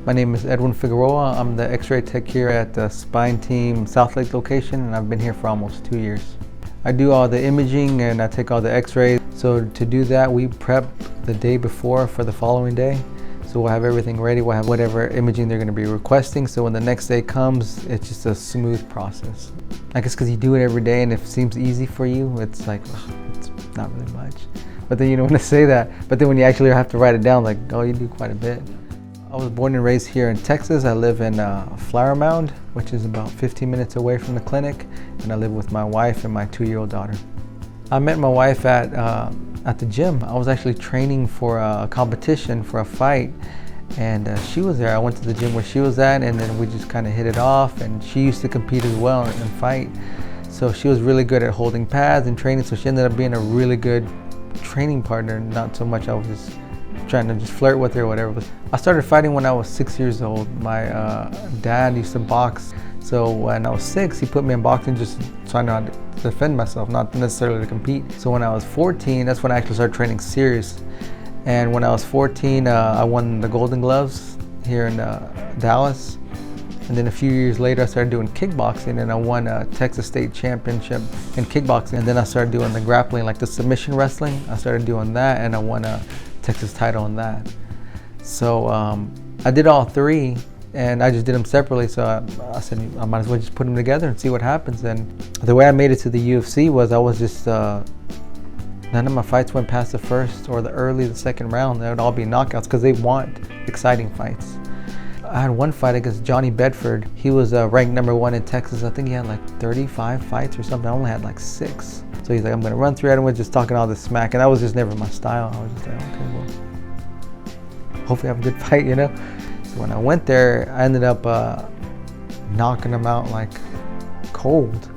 My name is Edwin Figueroa. I'm the X-ray tech here at the Spine Team Southlake location, and I've been here for almost 2 years. I do all the imaging and I take all the X-rays. So to do that, we prep the day before for the following day. So we'll have everything ready. We'll have whatever imaging they're going to be requesting. So when the next day comes, it's just a smooth process. I guess because you do it every day and if it seems easy for you, it's like, ugh, it's not really much. But then you don't want to say that. But then when you actually have to write it down, like, oh, you do quite a bit. I was born and raised here in Texas. I live in Flower Mound, which is about 15 minutes away from the clinic. And I live with my wife and my 2-year-old daughter. I met my wife at the gym. I was actually training for a competition for a fight. And she was there. I went to the gym where she was at, and then we just kind of hit it off. And she used to compete as well and fight. So she was really good at holding pads and training. So she ended up being a really good training partner. Not so much I was just trying to just flirt with her or whatever. I started fighting when I was 6 years old. My dad used to box. So when I was 6, he put me in boxing just trying to defend myself, not necessarily to compete. So when I was 14, that's when I actually started training serious. And when I was 14, I won the Golden Gloves here in Dallas. And then a few years later, I started doing kickboxing, and I won a Texas State Championship in kickboxing. And then I started doing the grappling, like the submission wrestling. I started doing that, and I won a Texas title in that. So I did all three, and I just did them separately. So I said I might as well just put them together and see what happens. And the way I made it to the UFC was I was just none of my fights went past the first or the second round. They would all be knockouts because they want exciting fights. I had one fight against Johnny Bedford. He was ranked #1 in Texas. I think he had like 35 fights or something. I only had like 6. So he's like, I'm gonna run through everyone just talking all this smack. And that was just never my style. I was just like, okay, well, hopefully I have a good fight, you know? So when I went there, I ended up knocking him out like cold.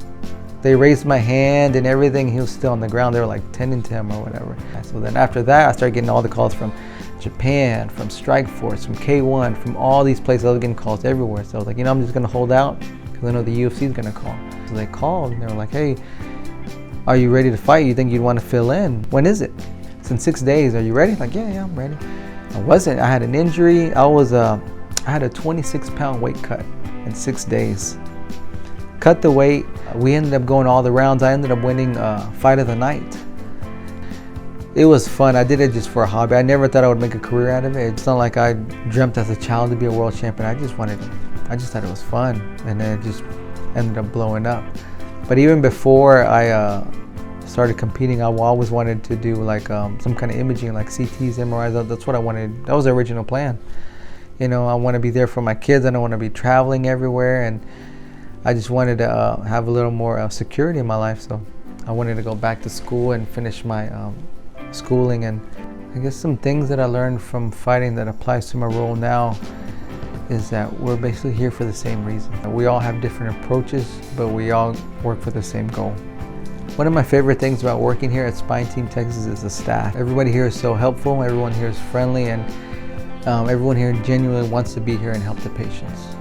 They raised my hand and everything. He was still on the ground. They were like tending to him or whatever. So then after that, I started getting all the calls from Japan, from Strikeforce, from K1, from all these places. I was getting calls everywhere. So I was like, you know, I'm just gonna hold out because I know the UFC is gonna call. So they called and they were like, hey, are you ready to fight? You think you'd want to fill in? When is it? It's in 6 days. Are you ready? Like, yeah, I'm ready. I wasn't. I had an injury. I had a 26-pound weight cut in 6 days. Cut the weight. We ended up going all the rounds. I ended up winning fight of the night. It was fun. I did it just for a hobby. I never thought I would make a career out of it. It's not like I dreamt as a child to be a world champion. I just thought it was fun, and then it just ended up blowing up. But even before I started competing, I always wanted to do like some kind of imaging, like CTs, MRIs. That's what I wanted. That was the original plan. You know, I want to be there for my kids. I don't want to be traveling everywhere, and I just wanted to have a little more security in my life. So I wanted to go back to school and finish my schooling. And I guess some things that I learned from fighting that applies to my role now is that we're basically here for the same reason. We all have different approaches, but we all work for the same goal. One of my favorite things about working here at Spine Team Texas is the staff. Everybody here is so helpful, everyone here is friendly, and everyone here genuinely wants to be here and help the patients.